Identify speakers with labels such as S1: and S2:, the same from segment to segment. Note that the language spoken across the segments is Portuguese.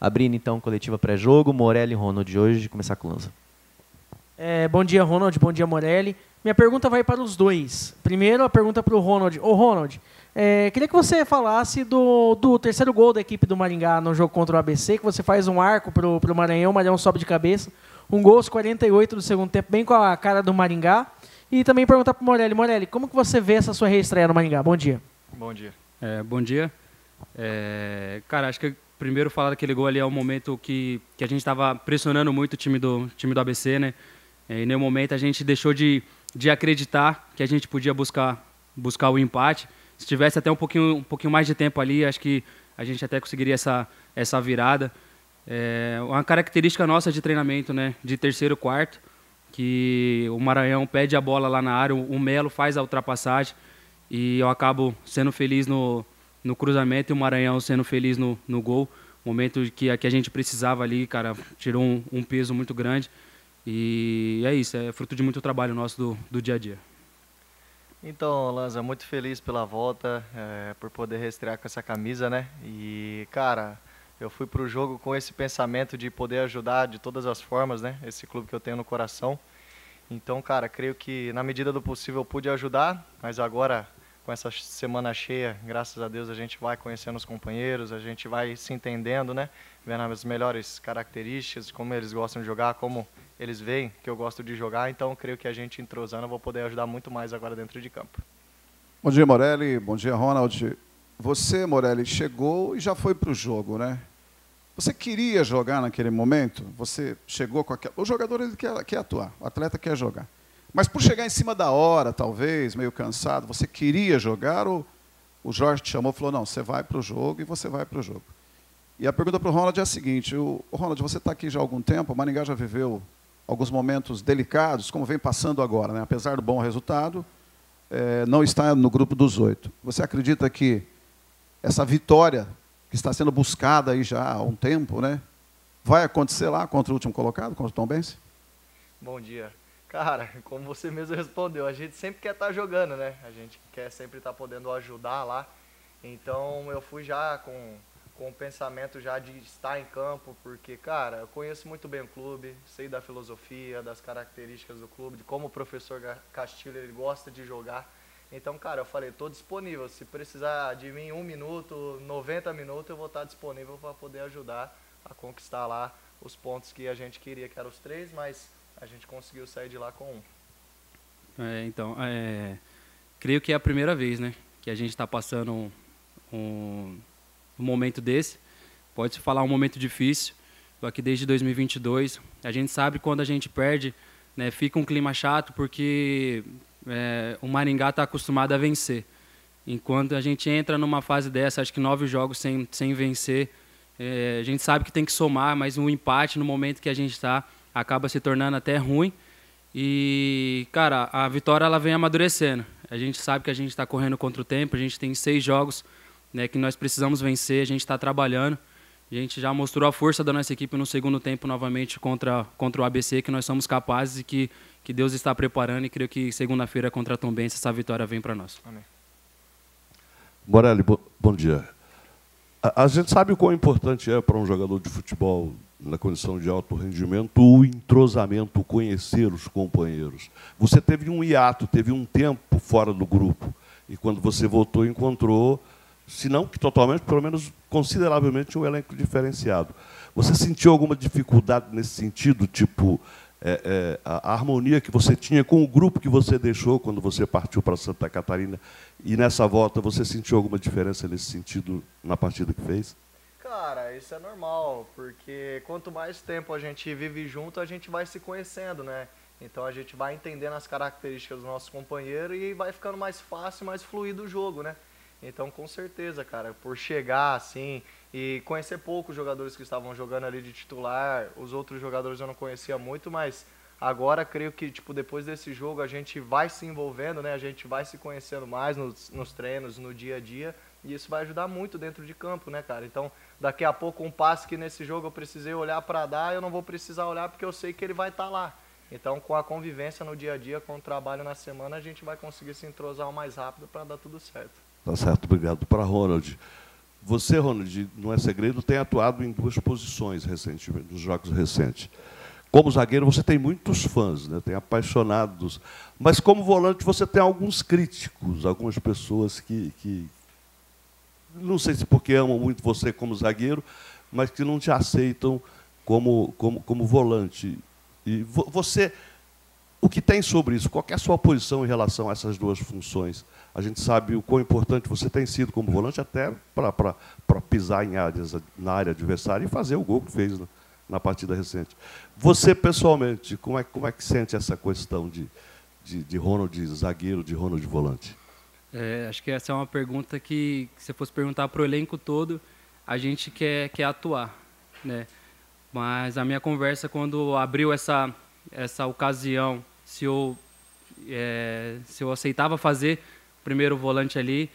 S1: Abrindo então coletiva pré-jogo, Morelli e Ronald de hoje, de começar com o Lanza.
S2: Bom dia, Ronald, bom dia, Morelli. Minha pergunta vai para os dois. Primeiro, a pergunta para o Ronald. Ô, Ronald, queria que você falasse do terceiro gol da equipe do Maringá no jogo contra o ABC, que você faz um arco para o Maranhão, o Maranhão sobe de cabeça. Um gol aos 48 do segundo tempo, bem com a cara do Maringá. E também perguntar para o Morelli. Morelli, como que você vê essa sua reestreia no Maringá? Bom dia.
S3: Bom dia.
S4: Bom dia. Cara, acho que primeiro falar daquele gol ali é o momento que a gente estava pressionando muito o time do ABC, né? E no momento a gente deixou de acreditar que a gente podia buscar o empate. Se tivesse até um pouquinho mais de tempo ali, acho que a gente até conseguiria essa virada. Uma característica nossa de treinamento, né? De terceiro, quarto, que o Maranhão pede a bola lá na área, o Melo faz a ultrapassagem e eu acabo sendo feliz no cruzamento e o Maranhão sendo feliz no gol. Momento que a gente precisava ali, cara, tirou um peso muito grande. E é isso, é fruto de muito trabalho nosso do dia a dia.
S3: Então, Lanza, muito feliz pela volta, por poder reestrear com essa camisa, né? E, cara, eu fui pro jogo com esse pensamento de poder ajudar de todas as formas, né? Esse clube que eu tenho no coração. Então, cara, creio que na medida do possível eu pude ajudar, mas agora, com essa semana cheia, graças a Deus, a gente vai conhecendo os companheiros, a gente vai se entendendo, né? Vendo as melhores características, como eles gostam de jogar, como eles veem que eu gosto de jogar. Então, creio que a gente entrosando, eu vou poder ajudar muito mais agora dentro de campo.
S5: Bom dia, Morelli. Bom dia, Ronald. Você, Morelli, chegou e já foi para o jogo, né? Você queria jogar naquele momento? Você chegou com aquela... O jogador ele quer atuar, o atleta quer jogar. Mas por chegar em cima da hora, talvez, meio cansado, você queria jogar ou o Jorge te chamou e falou, não, você vai para o jogo e você vai para o jogo? E a pergunta para o Ronald é a seguinte, Ronald, você está aqui já há algum tempo, o Maringá já viveu alguns momentos delicados, como vem passando agora, né? Apesar do bom resultado, não está no grupo dos 8. Você acredita que essa vitória que está sendo buscada aí já há um tempo, né, vai acontecer lá contra o último colocado, contra o Tombense?
S3: Bom dia. Cara, como você mesmo respondeu, a gente sempre quer estar jogando, né? A gente quer sempre estar podendo ajudar lá. Então eu fui já com o pensamento já de estar em campo, porque, cara, eu conheço muito bem o clube, sei da filosofia, das características do clube, de como o professor Castilho ele gosta de jogar. Então, cara, eu falei, estou disponível, se precisar de mim 1 minuto, 90 minutos, eu vou estar disponível para poder ajudar a conquistar lá os pontos que a gente queria, que eram os 3, mas a gente conseguiu sair de lá com 1.
S4: Creio que é a primeira vez, né, que a gente está passando um momento desse. Pode-se falar um momento difícil, aqui desde 2022. A gente sabe quando a gente perde, né, fica um clima chato, porque o Maringá está acostumado a vencer. Enquanto a gente entra numa fase dessa, acho que 9 jogos sem vencer, a gente sabe que tem que somar, mas um empate no momento que a gente está acaba se tornando até ruim. E, cara, a vitória ela vem amadurecendo. A gente sabe que a gente está correndo contra o tempo, a gente tem 6 jogos, né, que nós precisamos vencer, a gente está trabalhando. A gente já mostrou a força da nossa equipe no segundo tempo novamente contra o ABC, que nós somos capazes e que Deus está preparando, e creio que segunda-feira contra a Tombense essa vitória vem para nós.
S3: Amém.
S6: Morelli, bom dia. A gente sabe o quão importante é para um jogador de futebol, na condição de alto rendimento, o entrosamento, o conhecer os companheiros. Você teve um hiato, teve um tempo fora do grupo, e quando você voltou, encontrou, se não que totalmente, pelo menos consideravelmente, um elenco diferenciado. Você sentiu alguma dificuldade nesse sentido, tipo a harmonia que você tinha com o grupo que você deixou quando você partiu para Santa Catarina, e nessa volta você sentiu alguma diferença nesse sentido na partida que fez?
S3: Cara, isso é normal, porque quanto mais tempo a gente vive junto, a gente vai se conhecendo, né? Então a gente vai entendendo as características do nosso companheiro e vai ficando mais fácil, mais fluido o jogo, né? Então, com certeza, cara, por chegar assim e conhecer poucos jogadores que estavam jogando ali de titular, os outros jogadores eu não conhecia muito, mas agora creio que tipo depois desse jogo a gente vai se envolvendo, né? A gente vai se conhecendo mais nos treinos, no dia a dia, e isso vai ajudar muito dentro de campo, né, cara? Então, daqui a pouco um passe que nesse jogo eu precisei olhar para dar, eu não vou precisar olhar porque eu sei que ele vai estar lá. Então, com a convivência no dia a dia, com o trabalho na semana, a gente vai conseguir se entrosar o mais rápido para dar tudo certo.
S6: Tá certo, obrigado. Para Ronald, Você, Ronald, não é segredo, tem atuado em 2 posições recentemente, nos jogos recentes. Como zagueiro, você tem muitos fãs, né? Tem apaixonados. Mas, como volante, você tem alguns críticos, algumas pessoas que não sei se porque amam muito você como zagueiro, mas que não te aceitam como volante. E você, o que tem sobre isso? Qual é a sua posição em relação a essas 2 funções? A gente sabe o quão importante você tem sido como volante, até para pisar na área adversária e fazer o gol que fez na partida recente. Você, pessoalmente, como é que sente essa questão de Ronald zagueiro, de Ronald volante?
S4: Acho que essa é uma pergunta que, se fosse perguntar para o elenco todo, a gente quer atuar, né? Mas a minha conversa, quando abriu essa ocasião, se eu aceitava fazer o primeiro volante ali,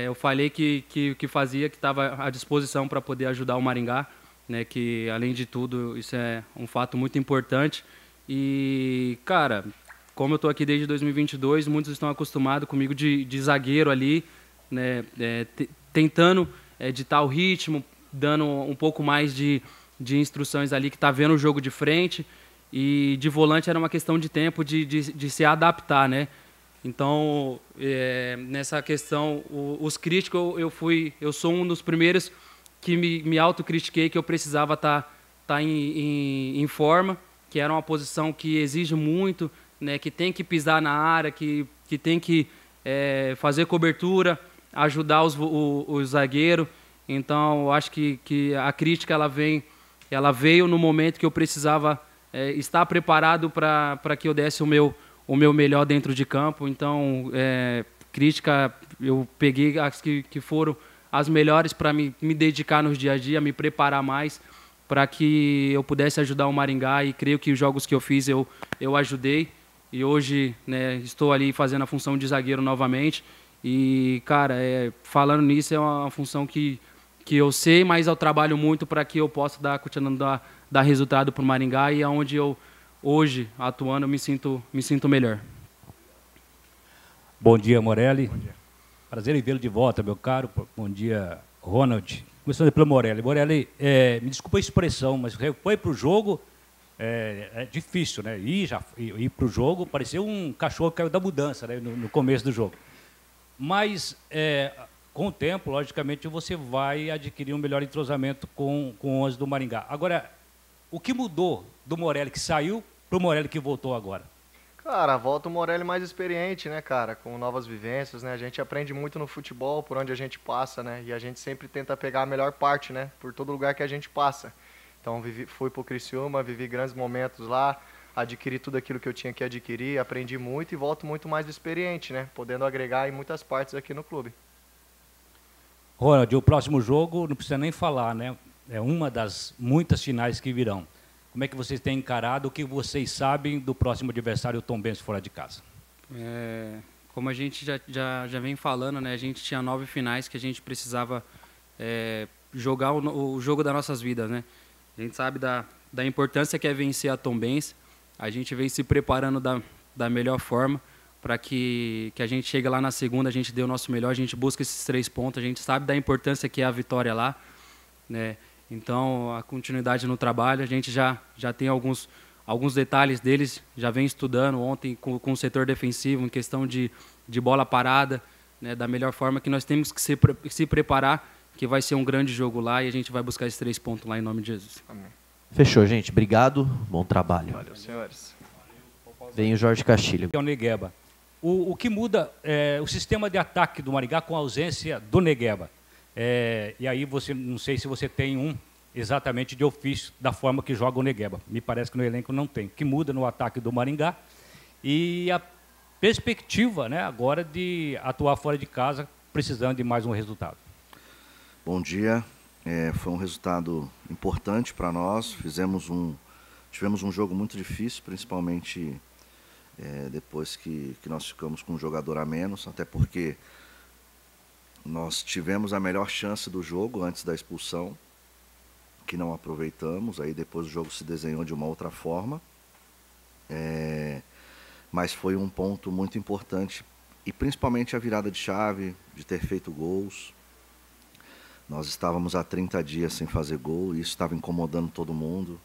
S4: eu falei que fazia, que estava à disposição para poder ajudar o Maringá, né? Que, além de tudo, isso é um fato muito importante. E, cara, como eu estou aqui desde 2022, muitos estão acostumados comigo de zagueiro ali, né? Tentando ditar o ritmo, dando um pouco mais de instruções ali, que está vendo o jogo de frente. E de volante era uma questão de tempo de se adaptar, né? Então, nessa questão, os críticos, eu sou um dos primeiros que me autocritiquei, que eu precisava estar em forma, que era uma posição que exige muito, né? Que tem que pisar na área, que tem que fazer cobertura, ajudar os zagueiros. Então, eu acho que a crítica ela veio no momento que eu precisava estar preparado para que eu desse o meu melhor dentro de campo. Então, crítica, eu peguei as que foram as melhores para me dedicar nos dia a dia, me preparar mais para que eu pudesse ajudar o Maringá, e creio que os jogos que eu fiz eu ajudei. E hoje, né, estou ali fazendo a função de zagueiro novamente. E, cara, falando nisso, é uma função que eu sei, mas eu trabalho muito para que eu possa continuando dar resultado para o Maringá, e aonde eu, hoje, atuando, me sinto melhor.
S7: Bom dia, Morelli. Bom dia. Prazer em vê-lo de volta, meu caro. Bom dia, Ronald. Começando pelo Morelli. Morelli, me desculpa a expressão, mas foi para o jogo, é difícil, né? Ir para o jogo, parecia um cachorro que caiu da mudança, né? No começo do jogo. Mas, com o tempo, logicamente, você vai adquirir um melhor entrosamento com o 11 do Maringá. Agora, o que mudou do Morelli que saiu para o Morelli que voltou agora?
S3: Cara, volta o Morelli mais experiente, né, cara? Com novas vivências, né? A gente aprende muito no futebol, por onde a gente passa, né? E a gente sempre tenta pegar a melhor parte, né? Por todo lugar que a gente passa. Então, fui pro Criciúma, vivi grandes momentos lá, adquiri tudo aquilo que eu tinha que adquirir, aprendi muito e volto muito mais experiente, né? Podendo agregar em muitas partes aqui no clube.
S7: Ronald, o próximo jogo, não precisa nem falar, né? É uma das muitas finais que virão. Como é que vocês têm encarado, o que vocês sabem do próximo adversário, o Tombense, fora de casa?
S4: Como a gente já vem falando, né? A gente tinha 9 finais que a gente precisava jogar o jogo das nossas vidas, né? A gente sabe da importância que é vencer a Tombense. A gente vem se preparando da melhor forma para que a gente chegue lá na segunda, a gente dê o nosso melhor, a gente busca esses 3 pontos, a gente sabe da importância que é a vitória lá, né? Então, a continuidade no trabalho, a gente já tem alguns detalhes deles, já vem estudando ontem com o setor defensivo, em questão de bola parada, né, da melhor forma, que nós temos que se preparar, que vai ser um grande jogo lá, e a gente vai buscar esses 3 pontos lá em nome de Jesus.
S3: Amém.
S1: Fechou, gente. Obrigado. Bom trabalho.
S3: Valeu, senhores.
S1: Vem o Jorge Castilho.
S7: É o Negueba. O que muda é o sistema de ataque do Maringá com a ausência do Negueba. E aí não sei se você tem exatamente de ofício da forma que joga o Negueba. Me parece que no elenco não tem. O que muda no ataque do Maringá e a perspectiva, né, agora de atuar fora de casa, precisando de mais um resultado.
S8: Bom dia. Foi um resultado importante para nós. Tivemos um jogo muito difícil, principalmente depois que nós ficamos com um jogador a menos, até porque nós tivemos a melhor chance do jogo antes da expulsão, que não aproveitamos. Aí depois o jogo se desenhou de uma outra forma. Mas foi um ponto muito importante, e principalmente a virada de chave, de ter feito gols. Nós estávamos há 30 dias sem fazer gol, e isso estava incomodando todo mundo.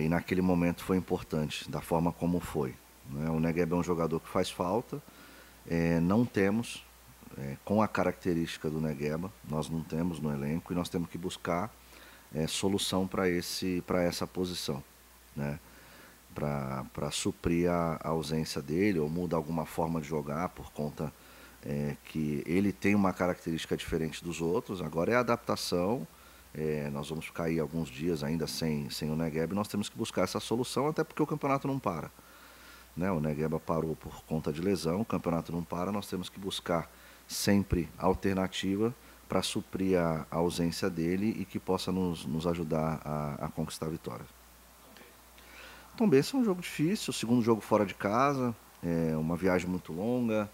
S8: E naquele momento foi importante, da forma como foi, né? O Negueba é um jogador que faz falta, não temos, com a característica do Negueba, nós não temos no elenco, e nós temos que buscar solução para essa posição, né? Para suprir a ausência dele, ou muda alguma forma de jogar por conta que ele tem uma característica diferente dos outros. Agora é a adaptação. Nós vamos ficar aí alguns dias ainda sem o Negueba, e nós temos que buscar essa solução, até porque o campeonato não para, né? O Negueba parou por conta de lesão, o campeonato não para, nós temos que buscar sempre alternativa para suprir a ausência dele e que possa nos ajudar a conquistar a vitória. Tombense é um jogo difícil, o segundo jogo fora de casa, uma viagem muito longa.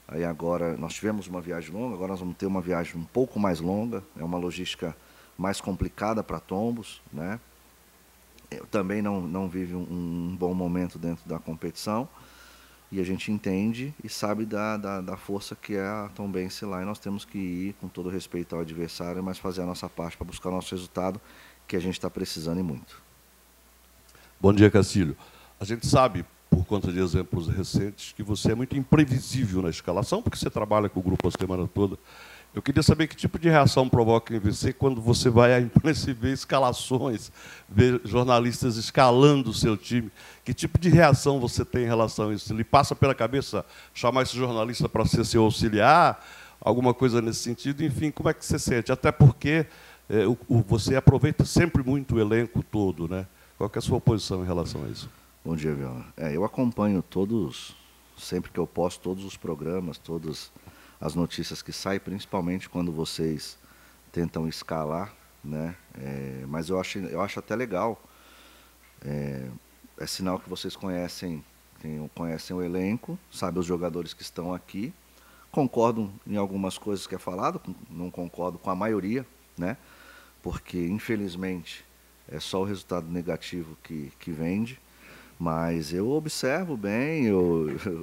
S8: Aí agora nós tivemos uma viagem longa, agora nós vamos ter uma viagem um pouco mais longa, é uma logística mais complicada para Tombos, né? Também não vive um bom momento dentro da competição, e a gente entende e sabe da força que é a Tombense lá, e nós temos que ir com todo respeito ao adversário, mas fazer a nossa parte para buscar o nosso resultado, que a gente está precisando e muito.
S6: Bom dia, Cacílio. A gente sabe, por conta de exemplos recentes, que você é muito imprevisível na escalação, porque você trabalha com o grupo a semana toda. Eu queria saber que tipo de reação provoca em você quando você vai à imprensa e vê escalações, vê jornalistas escalando o seu time. Que tipo de reação você tem em relação a isso? Lhe passa pela cabeça chamar esse jornalista para ser seu auxiliar? Alguma coisa nesse sentido? Enfim, como é que você sente? Até porque você aproveita sempre muito o elenco todo, né? Qual que é a sua posição em relação a isso?
S8: Bom dia, Viola. Eu acompanho sempre que eu posso, todos os programas, todas as notícias que saem, principalmente quando vocês tentam escalar, né? Mas eu acho até legal. É sinal que vocês conhecem o elenco, sabem os jogadores que estão aqui. Concordo em algumas coisas que é falado, não concordo com a maioria, né? Porque, infelizmente, é só o resultado negativo que vende. Mas eu observo bem,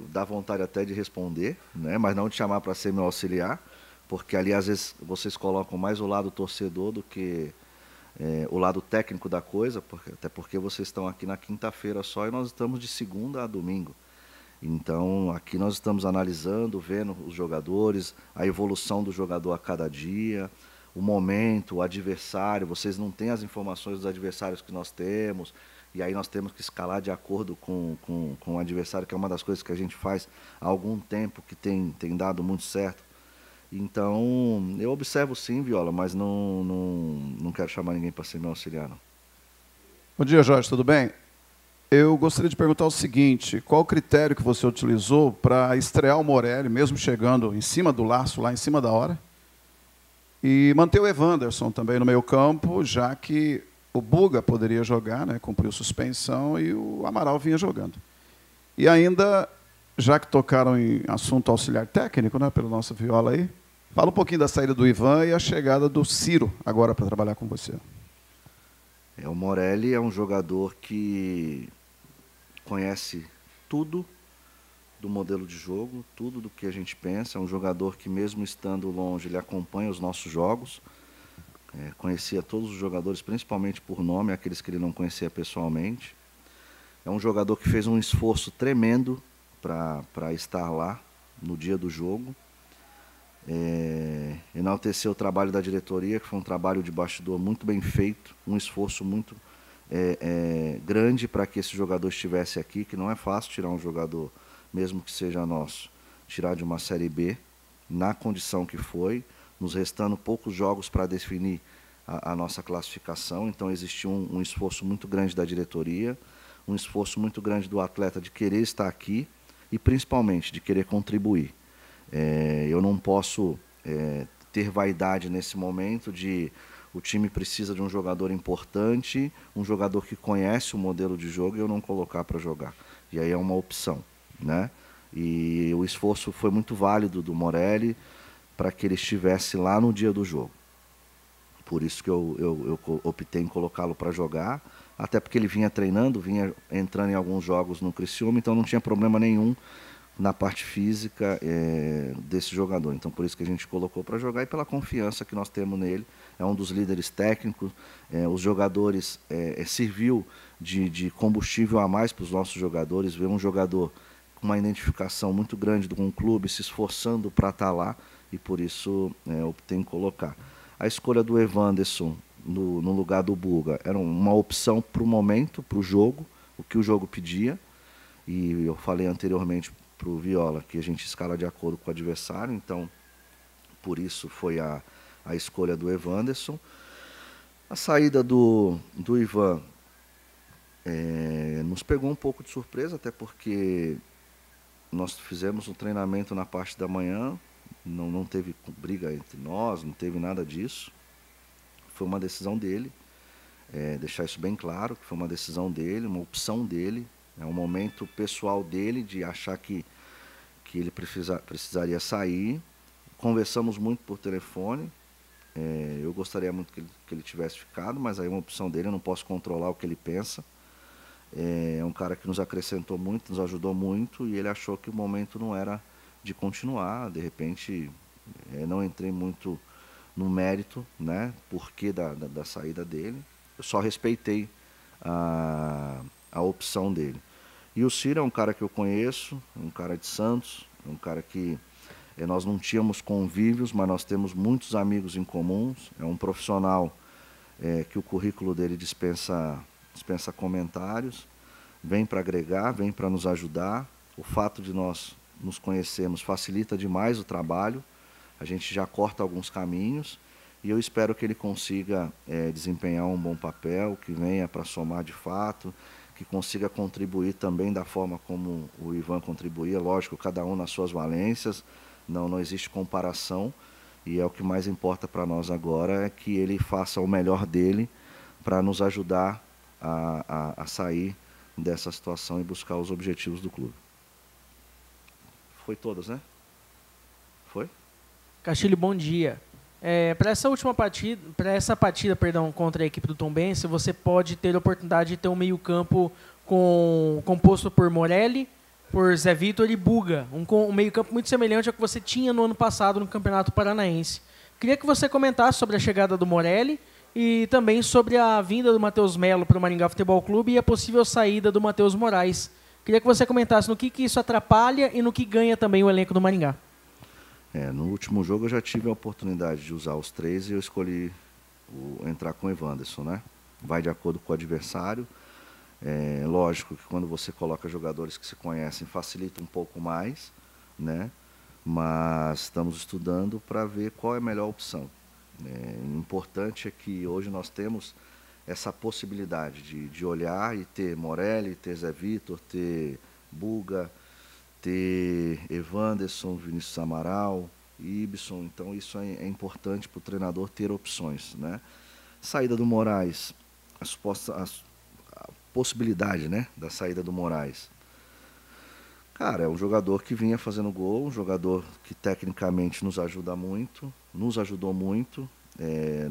S8: dá vontade até de responder, né? Mas não de chamar para ser meu auxiliar, porque ali às vezes vocês colocam mais o lado torcedor do que o lado técnico da coisa, até porque vocês estão aqui na quinta-feira só e nós estamos de segunda a domingo. Então aqui nós estamos analisando, vendo os jogadores, a evolução do jogador a cada dia, o momento, o adversário. Vocês não têm as informações dos adversários que nós temos. E aí nós temos que escalar de acordo com o adversário, que é uma das coisas que a gente faz há algum tempo, que tem dado muito certo. Então, eu observo sim, Viola, mas não quero chamar ninguém para ser meu auxiliar, não.
S5: Bom dia, Jorge, tudo bem? Eu gostaria de perguntar o seguinte: qual o critério que você utilizou para estrear o Morelli, mesmo chegando em cima do laço, lá em cima da hora, e manter o Evanderson também no meio campo, já que o Buga poderia jogar, né, cumpriu suspensão, e o Amaral vinha jogando. E ainda, já que tocaram em assunto auxiliar técnico, né, pelo nosso Viola aí, fala um pouquinho da saída do Ivan e a chegada do Ciro agora para trabalhar com você.
S8: O Morelli é um jogador que conhece tudo do modelo de jogo, tudo do que a gente pensa. É um jogador que, mesmo estando longe, ele acompanha os nossos jogos. Conhecia todos os jogadores, principalmente por nome, aqueles que ele não conhecia pessoalmente. É um jogador que fez um esforço tremendo para estar lá no dia do jogo. Enalteceu o trabalho da diretoria, que foi um trabalho de bastidor muito bem feito, um esforço muito grande para que esse jogador estivesse aqui, que não é fácil tirar um jogador, mesmo que seja nosso, tirar de uma Série B, na condição que foi, nos restando poucos jogos para definir a nossa classificação. Então existiu um esforço muito grande da diretoria, um esforço muito grande do atleta de querer estar aqui e principalmente de querer contribuir. Eu não posso ter vaidade nesse momento de o time precisa de um jogador importante, um jogador que conhece o modelo de jogo, e eu não colocar para jogar. E aí é uma opção, né? E o esforço foi muito válido do Morelli para que ele estivesse lá no dia do jogo. Por isso que eu optei em colocá-lo para jogar, até porque ele vinha treinando, vinha entrando em alguns jogos no Criciúma, então não tinha problema nenhum na parte física desse jogador. Então, por isso que a gente colocou para jogar e pela confiança que nós temos nele. É um dos líderes técnicos. Os jogadores serviu de combustível a mais para os nossos jogadores. Ver um jogador com uma identificação muito grande com o clube, se esforçando para estar lá, e por isso optei em colocar. A escolha do Evanderson no lugar do Buga era uma opção para o momento, para o jogo, o que o jogo pedia. E eu falei anteriormente para o Viola que a gente escala de acordo com o adversário, então por isso foi a escolha do Evanderson. A saída do Ivan nos pegou um pouco de surpresa, até porque nós fizemos um treinamento na parte da manhã, não teve briga entre nós, não teve nada disso. Foi uma decisão dele, deixar isso bem claro, que foi uma decisão dele, uma opção dele. É um momento pessoal dele de achar que ele precisaria sair. Conversamos muito por telefone. Eu gostaria muito que ele tivesse ficado, mas aí é uma opção dele, eu não posso controlar o que ele pensa. É um cara que nos acrescentou muito, nos ajudou muito, e ele achou que o momento não era de continuar. De repente, não entrei muito no mérito, né, porquê da saída dele. Eu só respeitei a opção dele. E o Ciro é um cara que eu conheço, um cara de Santos, um cara que nós não tínhamos convívios, mas nós temos muitos amigos em comuns. É um profissional que o currículo dele dispensa comentários, vem para agregar, vem para nos ajudar. O fato de nós nos conhecermos facilita demais o trabalho, a gente já corta alguns caminhos, e eu espero que ele consiga desempenhar um bom papel, que venha para somar de fato, que consiga contribuir também da forma como o Ivan contribuía, lógico, cada um nas suas valências, não existe comparação, e é o que mais importa para nós agora, é que ele faça o melhor dele para nos ajudar a sair dessa situação e buscar os objetivos do clube. Foi todas, né? Foi?
S2: Castilho, bom dia. Para essa partida contra a equipe do Tombense, você pode ter a oportunidade de ter um meio-campo composto por Morelli, por Zé Vitor e Buga, um meio-campo muito semelhante ao que você tinha no ano passado no Campeonato Paranaense. Queria que você comentasse sobre a chegada do Morelli e também sobre a vinda do Matheus Melo para o Maringá Futebol Clube e a possível saída do Matheus Moraes. Queria que você comentasse no que isso atrapalha e no que ganha também o elenco do Maringá.
S8: No último jogo eu já tive a oportunidade de usar os três e eu escolhi entrar com o Evanderson, né? Vai de acordo com o adversário. Lógico que quando você coloca jogadores que se conhecem facilita um pouco mais, né? Mas estamos estudando para ver qual é a melhor opção. O importante é que hoje nós temos essa possibilidade de olhar e ter Morelli, ter Zé Vitor, ter Buga, ter Evanderson, Vinícius Amaral, Ibson. Então isso é importante para o treinador ter opções, né? Saída do Moraes, a possibilidade, né, da saída do Moraes. Cara, é um jogador que vinha fazendo gol, um jogador que tecnicamente nos ajuda muito, nos ajudou muito.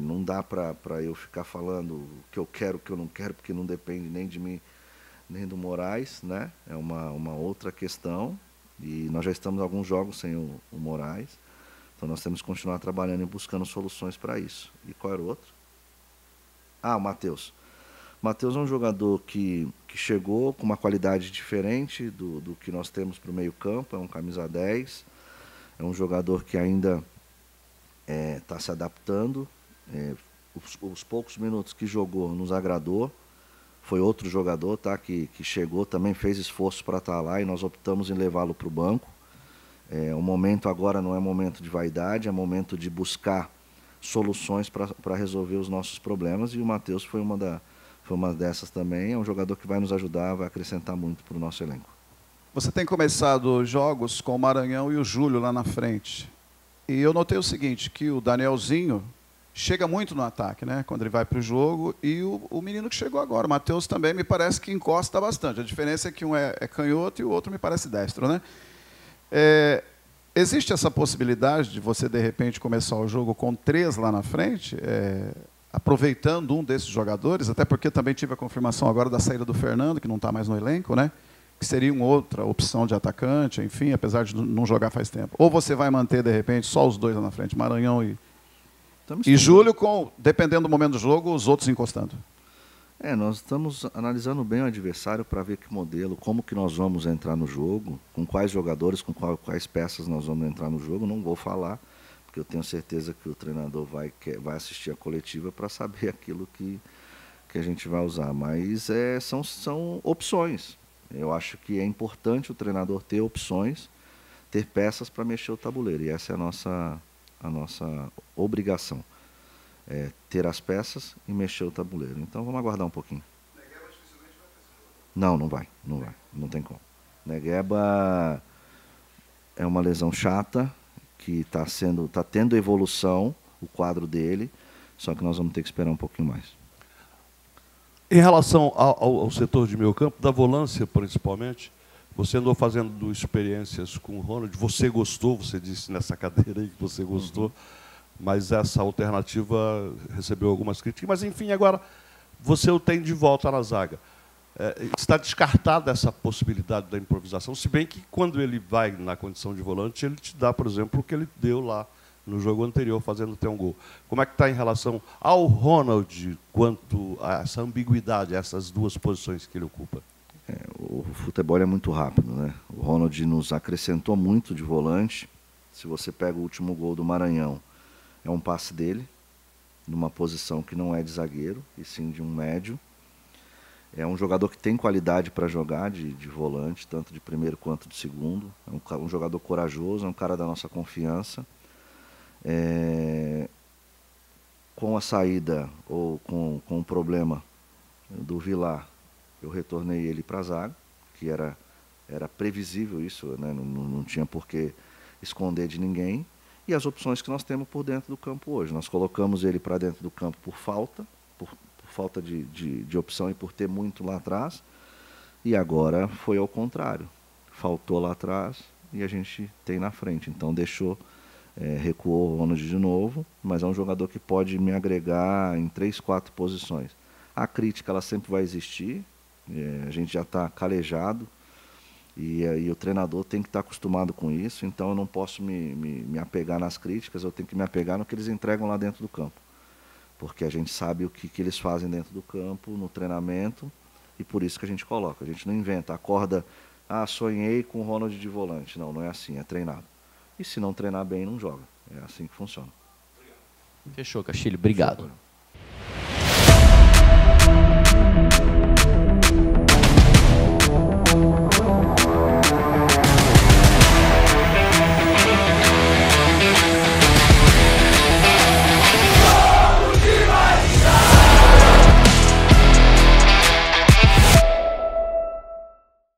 S8: Não dá para eu ficar falando o que eu quero, o que eu não quero, porque não depende nem de mim, nem do Moraes, né? É uma outra questão, e nós já estamos alguns jogos sem o Moraes, então nós temos que continuar trabalhando e buscando soluções para isso. E qual era o outro? O Matheus. O Matheus é um jogador que chegou com uma qualidade diferente do que nós temos para o meio campo, é um camisa 10, é um jogador que ainda está se adaptando. Os poucos minutos que jogou nos agradou. Foi outro jogador, tá, que chegou, também fez esforço para estar lá, e nós optamos em levá-lo para o banco. O momento agora não é momento de vaidade, é momento de buscar soluções para resolver os nossos problemas, e o Matheus foi uma dessas também. É um jogador que vai nos ajudar, vai acrescentar muito para o nosso elenco.
S5: Você tem começado jogos com o Maranhão e o Júlio lá na frente. E eu notei o seguinte, que o Danielzinho chega muito no ataque, né, quando ele vai para o jogo, e o menino que chegou agora, o Matheus, também me parece que encosta bastante. A diferença é que um é canhoto e o outro me parece destro, né? Existe essa possibilidade de você, de repente, começar o jogo com 3 lá na frente, aproveitando um desses jogadores, até porque também tive a confirmação agora da saída do Fernando, que não está mais no elenco, né? que seria uma outra opção de atacante, enfim, apesar de não jogar faz tempo? Ou você vai manter, de repente, só os dois lá na frente, Maranhão e Júlio, dependendo do momento do jogo, os outros encostando?
S8: Nós estamos analisando bem o adversário para ver que modelo, como que nós vamos entrar no jogo, com quais jogadores, com quais peças nós vamos entrar no jogo. Não vou falar, porque eu tenho certeza que o treinador vai assistir a coletiva para saber aquilo que a gente vai usar. Mas são opções. Eu acho que é importante o treinador ter opções, ter peças para mexer o tabuleiro. E essa é a nossa obrigação. Ter as peças e mexer o tabuleiro. Então vamos aguardar um pouquinho. Negueba dificilmente vai ter. Não vai. Não tem como. Negueba é uma lesão chata, que está tendo evolução, o quadro dele, só que nós vamos ter que esperar um pouquinho mais.
S6: Em relação ao setor de meio campo, da volância principalmente, você andou fazendo experiências com o Ronald, você gostou, você disse nessa cadeira aí que você gostou, mas essa alternativa recebeu algumas críticas. Mas, enfim, agora você o tem de volta na zaga. Está descartada essa possibilidade da improvisação, se bem que quando ele vai na condição de volante, ele te dá, por exemplo, o que ele deu lá no jogo anterior, fazendo até um gol. Como é que está em relação ao Ronald, quanto a essa ambiguidade, essas duas posições que ele ocupa?
S8: O futebol é muito rápido, né? O Ronald nos acrescentou muito de volante. Se você pega o último gol do Maranhão, é um passe dele, numa posição que não é de zagueiro, e sim de um médio. É um jogador que tem qualidade para jogar de volante, tanto de primeiro quanto de segundo. É um jogador corajoso, é um cara da nossa confiança. Com a saída ou com o problema do Vilar, eu retornei ele para a zaga, que era previsível isso, né? Não tinha por que esconder de ninguém. E as opções que nós temos por dentro do campo hoje. Nós colocamos ele para dentro do campo por falta de opção e por ter muito lá atrás. E agora foi ao contrário. Faltou lá atrás e a gente tem na frente. Então recuou o Ronald de novo, mas é um jogador que pode me agregar em 3, 4 posições. A crítica ela sempre vai existir, a gente já está calejado e o treinador tem que estar acostumado com isso, então eu não posso me apegar nas críticas, eu tenho que me apegar no que eles entregam lá dentro do campo. Porque a gente sabe o que eles fazem dentro do campo, no treinamento, e por isso que a gente coloca. A gente não inventa, acorda, sonhei com o Ronald de volante. Não é assim, é treinado. E se não treinar bem, não joga. É assim que funciona.
S1: Fechou, Castilho. Obrigado.